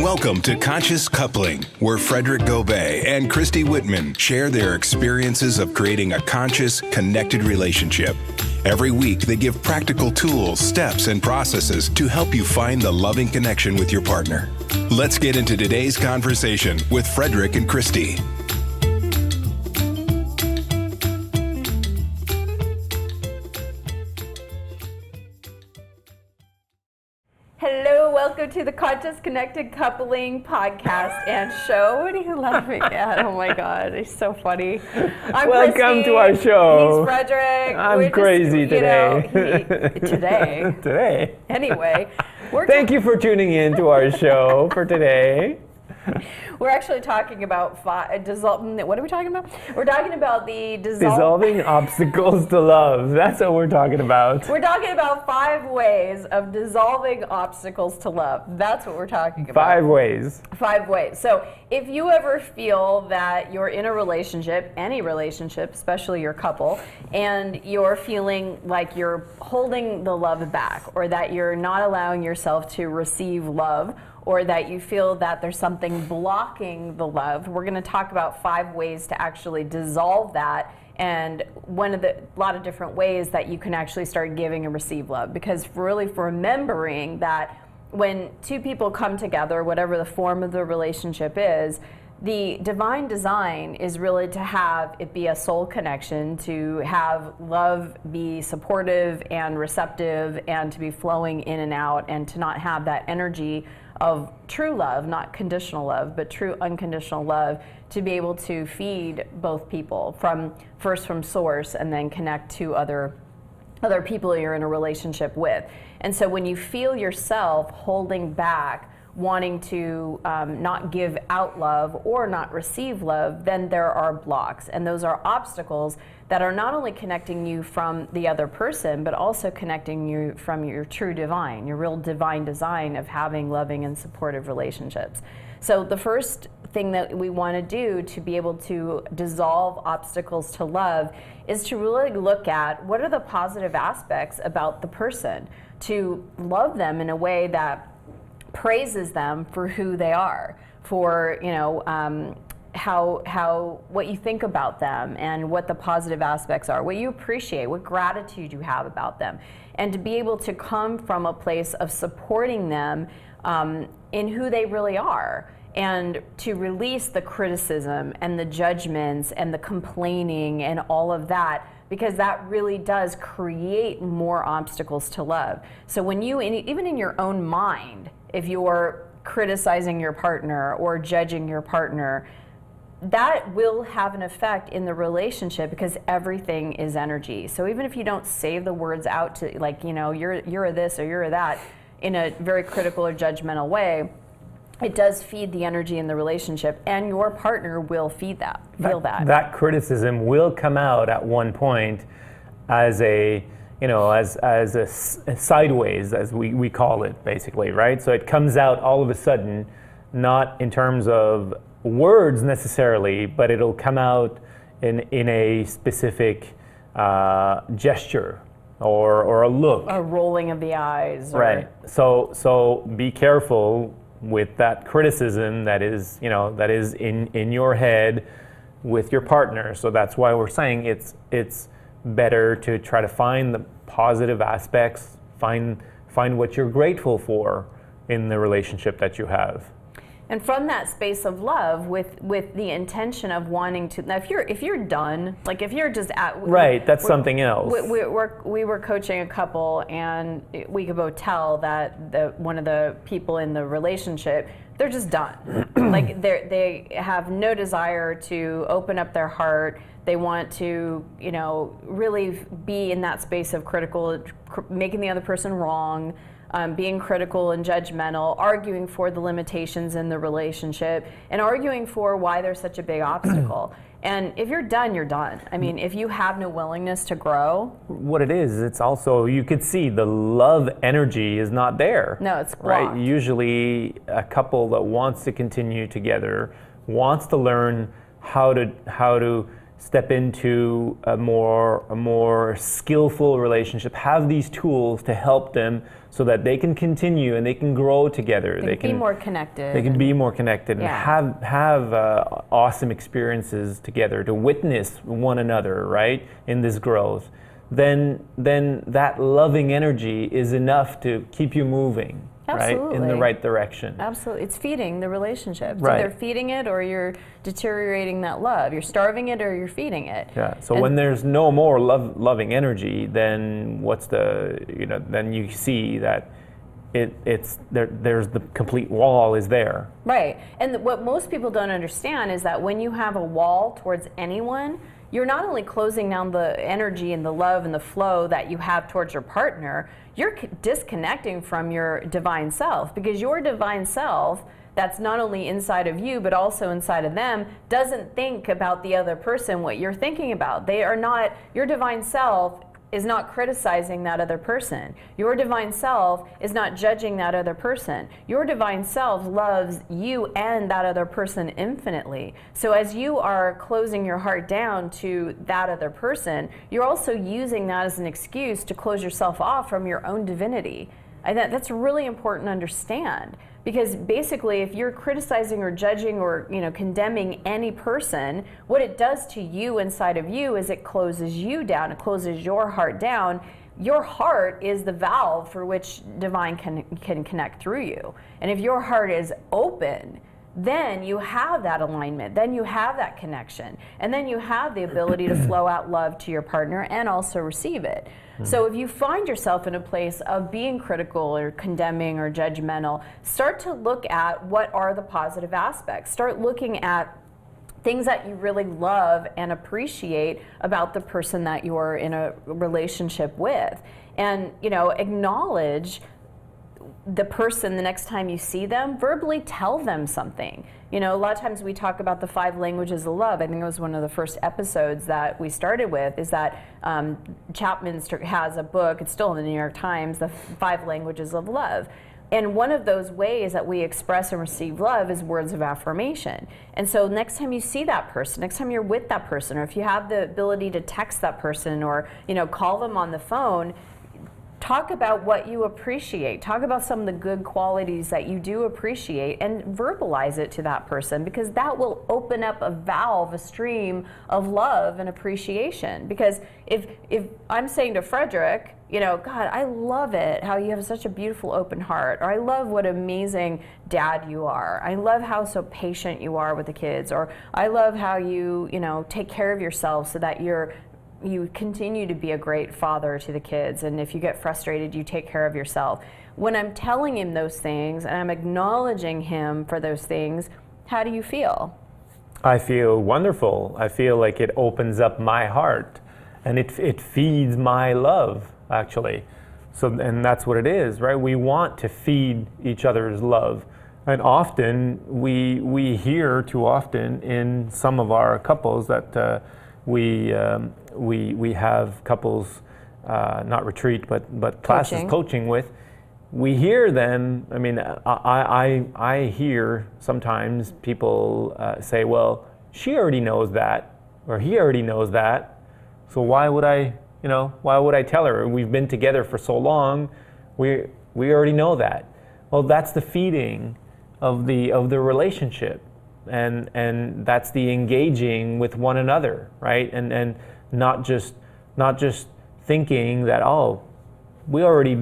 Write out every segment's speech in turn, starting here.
Welcome to Conscious Coupling, where Frederic Gobeil and Christy Whitman share their experiences of creating a conscious, connected relationship. Every week, they give practical tools, steps, and processes to help you find the loving connection with your partner. Let's get into today's conversation with Frederic and Christy. Hello, welcome to the Conscious Connected Coupling podcast and show. What are you laughing at? Oh my God, he's so funny. I'm Welcome Christy. to our show. He's Frederic. I'm crazy today. Today. Anyway, Thank you for tuning in to our show for today. We're actually talking about what are we talking about? We're talking about the Dissolving obstacles to love. That's what we're talking about. We're talking about 5 ways of dissolving obstacles to love. That's what we're talking about. 5 ways. 5 ways. So if you ever feel that you're in a relationship, any relationship, especially your couple, and you're feeling like you're holding the love back, or that you're not allowing yourself to receive love, or that you feel that there's something blocking the love, we're going to talk about 5 ways to actually dissolve that, and a lot of different ways that you can actually start giving and receive love. Because really, for remembering that when 2 people come together, whatever the form of the relationship is, the divine design is really to have it be a soul connection, to have love be supportive and receptive, and to be flowing in and out, and to not have that energy of true love, not conditional love, but true unconditional love, to be able to feed both people from source, and then connect to other people you're in a relationship with. And so when you feel yourself holding back, wanting to not give out love or not receive love, then there are blocks. And those are obstacles that are not only connecting you from the other person, but also connecting you from your true divine, your real divine design of having loving and supportive relationships. So the first thing that we want to do to be able to dissolve obstacles to love is to really look at what are the positive aspects about the person, to love them in a way that praises them for who they are, for what you think about them, and what the positive aspects are, what you appreciate, what gratitude you have about them, and to be able to come from a place of supporting them in who they really are, and to release the criticism and the judgments and the complaining and all of that, because that really does create more obstacles to love. So when you, even in your own mind, if you're criticizing your partner or judging your partner, that will have an effect in the relationship, because everything is energy. So even if you don't say the words out to, like, you're a this or you're a that in a very critical or judgmental way, it does feed the energy in the relationship, and your partner will feel that. That criticism will come out at one point as a sideways, as we call it, basically, right? So it comes out all of a sudden, not in terms of words necessarily, but it'll come out in a specific gesture or a look, a rolling of the eyes, right? So be careful with that criticism that is in your head with your partner. So that's why we're saying it's better to try to find the positive aspects, find what you're grateful for in the relationship that you have. And from that space of love, with the intention of wanting to. Now, if you're done, like if you're just at right, that's something else. We were coaching a couple, and we could both tell that one of the people in the relationship, they're just done. Like they have no desire to open up their heart. They want to, really be in that space of making the other person wrong, being critical and judgmental, arguing for the limitations in the relationship, and arguing for why there's such a big obstacle. And if you're done, you're done. I mean, if you have no willingness to grow. What it is, it's also, you could see the love energy is not there. No, it's blocked. Right? Usually a couple that wants to continue together, wants to learn how to step into a more skillful relationship, have these tools to help them so that they can continue and they can grow together. They can be more connected. They can be more connected Yeah. and have awesome experiences together to witness one another, right, in this growth. Then that loving energy is enough to keep you moving, right, in the Absolutely. right direction. Absolutely. It's feeding the relationship. It's Right. either feeding it or you're deteriorating that love. You're starving it or you're feeding it. Yeah. So And- when there's no more loving energy, then then you see that it's there. There's the complete wall is there. Right. And what most people don't understand is that when you have a wall towards anyone, you're not only closing down the energy and the love and the flow that you have towards your partner, you're disconnecting from your divine self, because your divine self, that's not only inside of you but also inside of them, doesn't think about the other person what you're thinking about. They are not, your divine self is not criticizing that other person. Your divine self is not judging that other person. Your divine self loves you and that other person infinitely. So as you are closing your heart down to that other person, you're also using that as an excuse to close yourself off from your own divinity. And that's really important to understand, because basically if you're criticizing or judging or condemning any person, what it does to you inside of you is it closes you down, it closes your heart down. Your heart is the valve for which divine can connect through you. And if your heart is open, then you have that alignment, then you have that connection, and then you have the ability to flow out love to your partner and also receive it. So if you find yourself in a place of being critical or condemning or judgmental, start to look at what are the positive aspects. Start looking at things that you really love and appreciate about the person that you're in a relationship with. And acknowledge the person the next time you see them, verbally tell them something. A lot of times we talk about the 5 languages of love. I think it was one of the first episodes that we started with, is that Chapman has a book, it's still in the New York Times, the 5 languages of love. And one of those ways that we express and receive love is words of affirmation. And so next time you see that person, next time you're with that person, or if you have the ability to text that person or call them on the phone, talk about what you appreciate. Talk about some of the good qualities that you do appreciate and verbalize it to that person, because that will open up a valve, a stream of love and appreciation. Because if I'm saying to Frederic, God, I love it how you have such a beautiful open heart, or I love what amazing dad you are. I love how so patient you are with the kids, or I love how you take care of yourself so that you continue to be a great father to the kids, and if you get frustrated, you take care of yourself. When I'm telling him those things and I'm acknowledging him for those things, how do you feel? I feel wonderful. I feel like it opens up my heart, and it feeds my love, actually. And that's what it is, right? We want to feed each other's love. And often, we hear too often in some of our couples that we have couples, not retreat, but classes coaching with. We hear them. I mean, I hear sometimes people say, "Well, she already knows that, or he already knows that. So why would I tell her? We've been together for so long. We already know that." Well, that's the feeding of the relationship. And that's the engaging with one another, right? And not just thinking that, oh, we already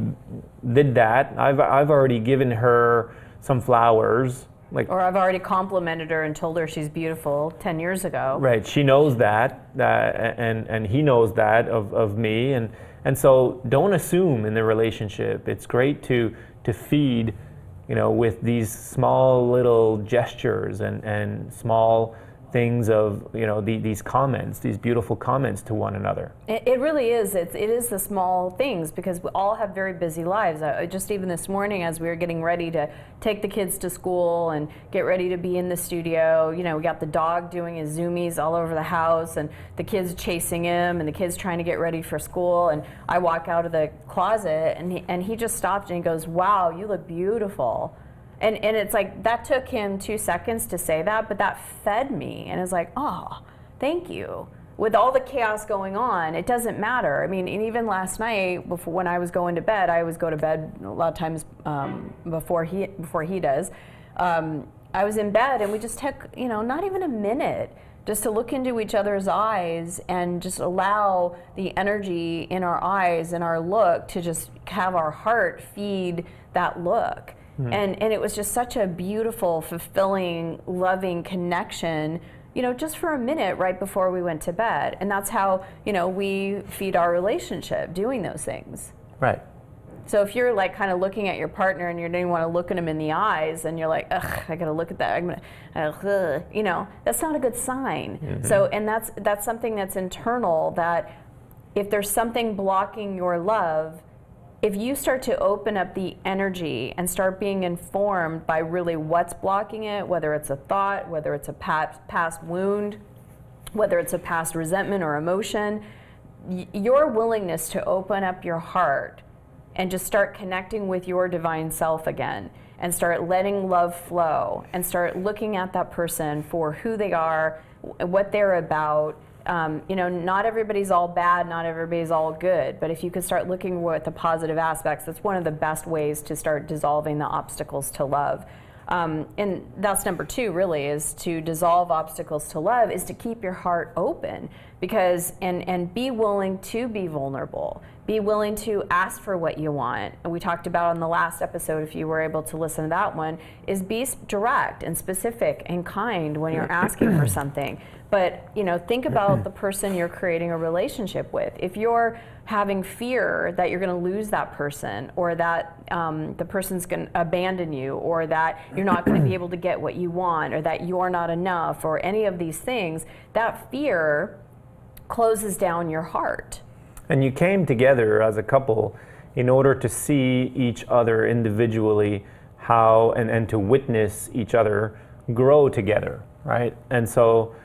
did that. I've already given her some flowers, Or I've already complimented her and told her she's beautiful 10 years ago. Right. She knows that, and he knows that of me, and so don't assume in the relationship. It's great to feed, with these small little gestures and small things of, these comments, these beautiful comments to one another. It really is. It is the small things, because we all have very busy lives. Just even this morning, as we were getting ready to take the kids to school and get ready to be in the studio, we got the dog doing his zoomies all over the house, and the kids chasing him, and the kids trying to get ready for school. And I walk out of the closet, and he just stopped and he goes, "Wow, you look beautiful." And it's like, that took him 2 seconds to say that, but that fed me. And it's like, oh, thank you. with all the chaos going on, it doesn't matter. I mean, and even last night, before when I was going to bed, I always go to bed a lot of times before he does. I was in bed, and we just took, not even a minute just to look into each other's eyes and just allow the energy in our eyes and our look to just have our heart feed that look. And it was just such a beautiful, fulfilling, loving connection, just for a minute right before we went to bed. And that's how, we feed our relationship, doing those things. Right. So if you're like kind of looking at your partner and you don't even want to look at him in the eyes, and you're like, ugh, I gotta look at that, I'm gonna, that's not a good sign. So, and that's something that's internal, that if there's something blocking your love, if you start to open up the energy and start being informed by really what's blocking it, whether it's a thought, whether it's a past wound, whether it's a past resentment or emotion, your willingness to open up your heart and just start connecting with your divine self again, and start letting love flow, and start looking at that person for who they are, what they're about. Not everybody's all bad, not everybody's all good, but if you can start looking at the positive aspects, that's one of the best ways to start dissolving the obstacles to love. And that's number 2, really, is to dissolve obstacles to love, is to keep your heart open, because and be willing to be vulnerable. Be willing to ask for what you want. And we talked about on the last episode, if you were able to listen to that one, is be direct and specific and kind when you're asking for something. But think about the person you're creating a relationship with. If you're having fear that you're going to lose that person, or that the person's going to abandon you, or that you're not going to be able to get what you want, or that you're not enough, or any of these things, that fear closes down your heart. And you came together as a couple in order to see each other individually, how and to witness each other grow together, right? And so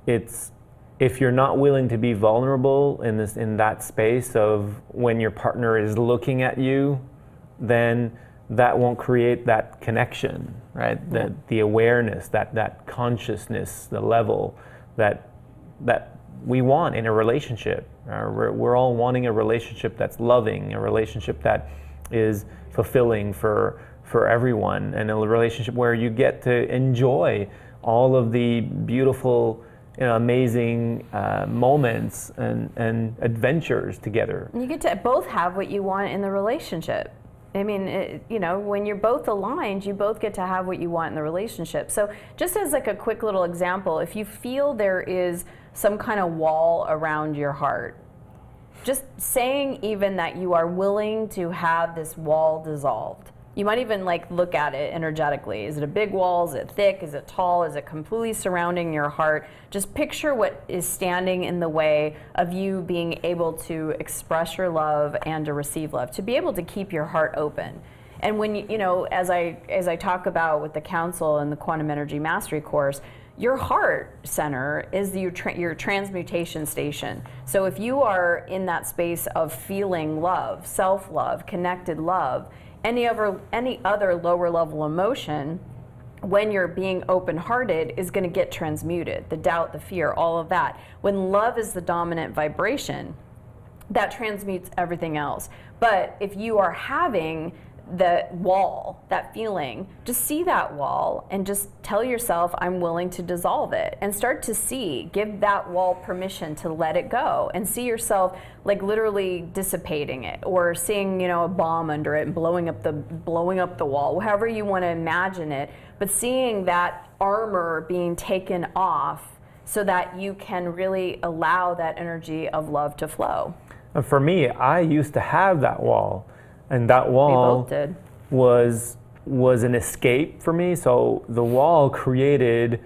it's, if you're not willing to be vulnerable in that space of when your partner is looking at you, then that won't create that connection, right? The awareness, that consciousness, the level that we want in a relationship. We're all wanting a relationship that's loving, a relationship that is fulfilling for everyone, and a relationship where you get to enjoy all of the beautiful, amazing moments and adventures together. You get to both have what you want in the relationship. I mean, when you're both aligned, you both get to have what you want in the relationship. So just as like a quick little example, if you feel there is some kind of wall around your heart, just saying even that you are willing to have this wall dissolved. You might even look at it energetically. Is it a big wall? Is it thick? Is it tall? Is it completely surrounding your heart? Just picture what is standing in the way of you being able to express your love and to receive love, to be able to keep your heart open. And when as I talk about with the council and the Quantum Energy Mastery course, your heart center is your transmutation station. So if you are in that space of feeling love, self-love, connected love, any other lower level emotion, when you're being open-hearted, is going to get transmuted. The doubt, the fear, all of that. When love is the dominant vibration, that transmutes everything else. But if you are having the wall, that feeling, just see that wall and just tell yourself, I'm willing to dissolve it, and start to give that wall permission to let it go, and see yourself literally dissipating it, or seeing a bomb under it and blowing up the wall, however you want to imagine it, but seeing that armor being taken off so that you can really allow that energy of love to flow. And for me, I used to have that wall. And that wall was an escape for me. So the wall created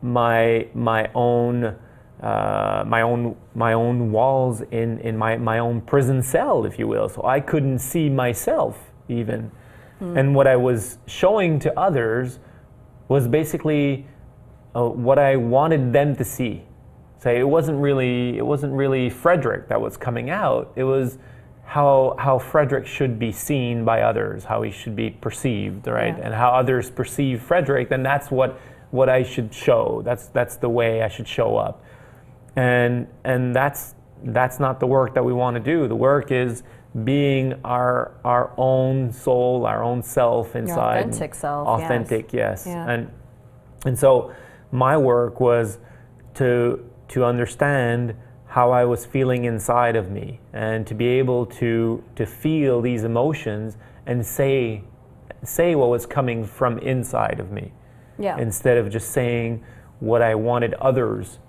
my own walls in my own prison cell, if you will. So I couldn't see myself even. And what I was showing to others was basically what I wanted them to see. So it wasn't really Frederic that was coming out. It was how Frederic should be seen by others, how he should be perceived, right? Yeah. And how others perceive Frederic, then that's what I should show. That's the way I should show up. and that's not the work that we want to do. The work is being our own soul, our own self inside. Your authentic self. Authentic, yes. Yeah. And so my work was to understand how I was feeling inside of me, and to be able to feel these emotions and say what was coming from inside of me, instead of just saying what I wanted others,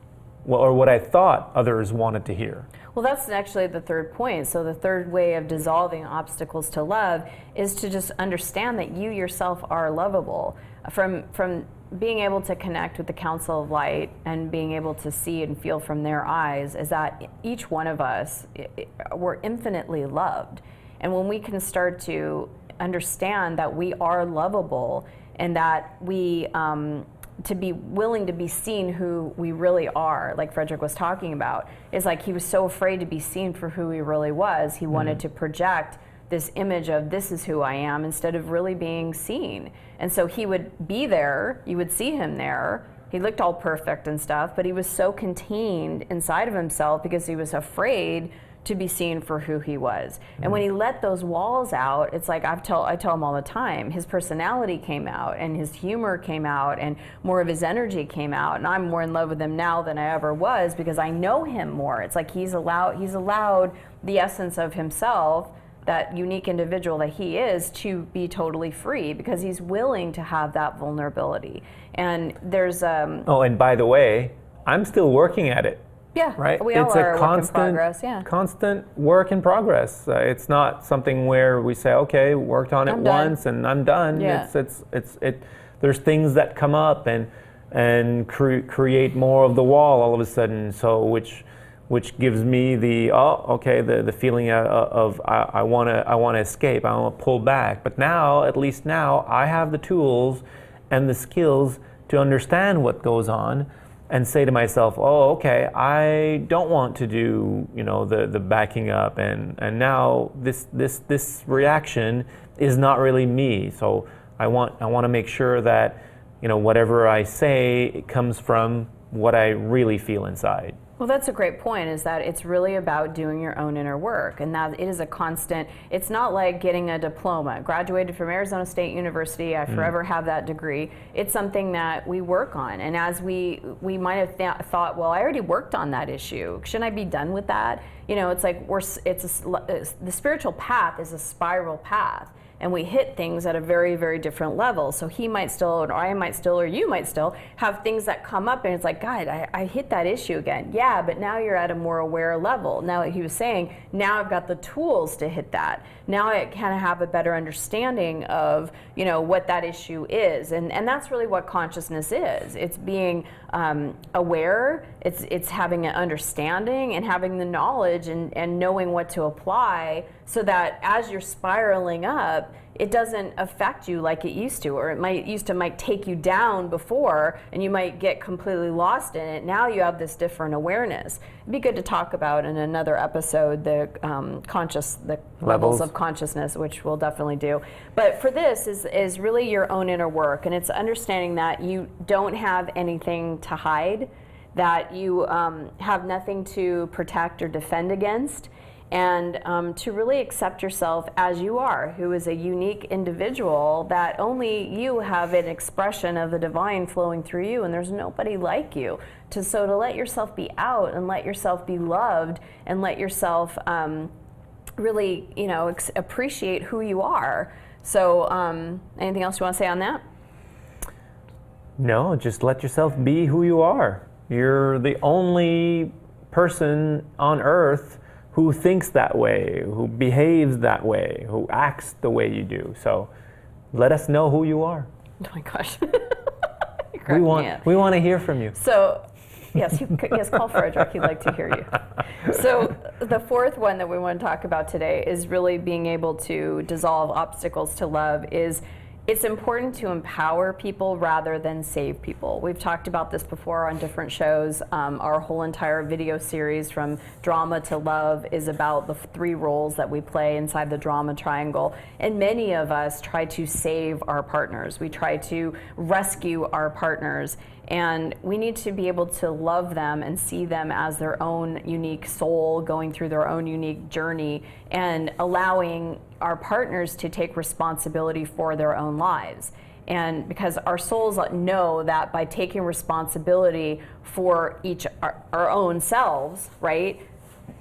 or what I thought others wanted to hear. Well, that's actually the third point. So the third way of dissolving obstacles to love is to just understand that you yourself are lovable. From being able to connect with the Council of Light and being able to see and feel from their eyes, is that each one of us, we're infinitely loved. And when we can start to understand that we are lovable, and that we to be willing to be seen who we really are, like Frederic was talking about, is like he was so afraid to be seen for who he really was. He wanted to project this image of this is who I am, instead of really being seen. And so he would be there, you would see him there, he looked all perfect and stuff, but he was so contained inside of himself because he was afraid to be seen for who he was. And when he let those walls out, it's like I tell him all the time, his personality came out, and his humor came out, and more of his energy came out. And I'm more in love with him now than I ever was, because I know him more. It's like he's allowed the essence of himself, that unique individual that he is, to be totally free, because he's willing to have that vulnerability. And there's oh, and by the way, I'm still working at it. Yeah, right. We all it's are a work in progress. Yeah, constant work in progress. It's not something where we say, okay, worked on it once and I'm done. Yeah. There's things that come up and create more of the wall all of a sudden. So which gives me the feeling of I want to escape. I want to pull back. But now, at least now, I have the tools and the skills to understand what goes on, and say to myself, oh, okay, I don't want to do, the backing up, and now this reaction is not really me. So I want to make sure that, whatever I say, it comes from what I really feel inside. Well, that's a great point, is that it's really about doing your own inner work, and that it is a constant. It's not like getting a diploma. Graduated from Arizona State University, I forever have that degree. It's something that we work on, and as we might have thought, well, I already worked on that issue. Shouldn't I be done with that? It's like the spiritual path is a spiral path. And we hit things at a very, very different level. So he might still, or I might still, or you might still have things that come up, and it's like, God, I hit that issue again. Yeah, but now you're at a more aware level. Now, he was saying, now I've got the tools to hit that. Now I kind of have a better understanding of, what that issue is. And that's really what consciousness is. It's being aware, it's having an understanding and having the knowledge and knowing what to apply, so that as you're spiraling up, it doesn't affect you like it used to, or it might take you down before, and you might get completely lost in it. Now you have this different awareness. It'd be good to talk about in another episode the levels of consciousness, which we'll definitely do. But for this is really your own inner work, and it's understanding that you don't have anything to hide, that you have nothing to protect or defend against, and to really accept yourself as you are, who is a unique individual, that only you have an expression of the divine flowing through you, and there's nobody like you. So to let yourself be out, and let yourself be loved, and let yourself really, appreciate who you are. So anything else you want to say on that? No, just let yourself be who you are. You're the only person on earth who thinks that way, who behaves that way, who acts the way you do. So let us know who you are. Oh my gosh. we want to hear from you. So yes, call Frederic. He'd like to hear you. So the fourth one that we want to talk about today is really being able to dissolve obstacles to love, is it's important to empower people rather than save people. We've talked about this before on different shows. Our whole entire video series from Drama to Love is about the 3 roles that we play inside the drama triangle. And many of us try to save our partners. We try to rescue our partners. And we need to be able to love them and see them as their own unique soul going through their own unique journey, and allowing our partners to take responsibility for their own lives. And because our souls know that by taking responsibility for our own selves, right,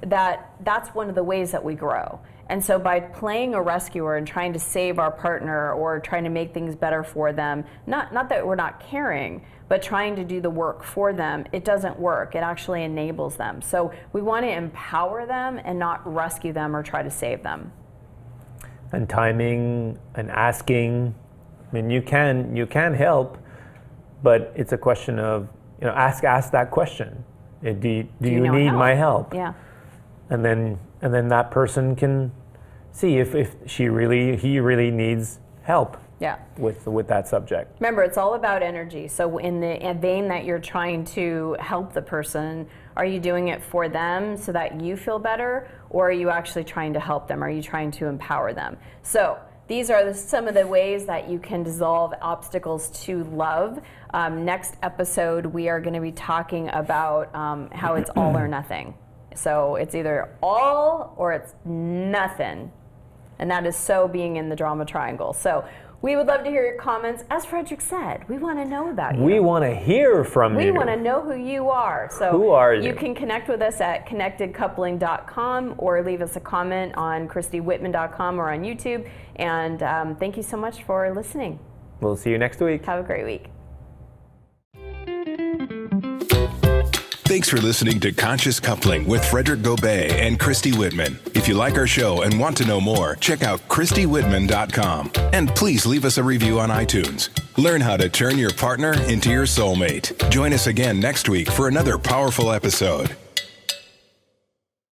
that's one of the ways that we grow. And so by playing a rescuer and trying to save our partner or trying to make things better for them, not that we're not caring, but trying to do the work for them, it doesn't work. It actually enables them. So we want to empower them and not rescue them or try to save them. And timing and asking, I mean, you can help, but it's a question of, ask that question. Do you need my help? Yeah. And then that person can see if he really needs help. Yeah. With that subject. Remember, it's all about energy. So in the vein that you're trying to help the person, are you doing it for them so that you feel better, or are you actually trying to help them? Are you trying to empower them? So these are some of the ways that you can dissolve obstacles to love. Next episode, we are going to be talking about how it's all or nothing. So it's either all or it's nothing. And that is so being in the drama triangle. So we would love to hear your comments. As Frederic said, we want to know about you. We want to hear from you. We want to know who you are. So who are you? You can connect with us at connectedcoupling.com or leave us a comment on christywhitman.com or on YouTube. And thank you so much for listening. We'll see you next week. Have a great week. Thanks for listening to Conscious Coupling with Frederic Gobeil and Christy Whitman. If you like our show and want to know more, check out christywhitman.com. And please leave us a review on iTunes. Learn how to turn your partner into your soulmate. Join us again next week for another powerful episode.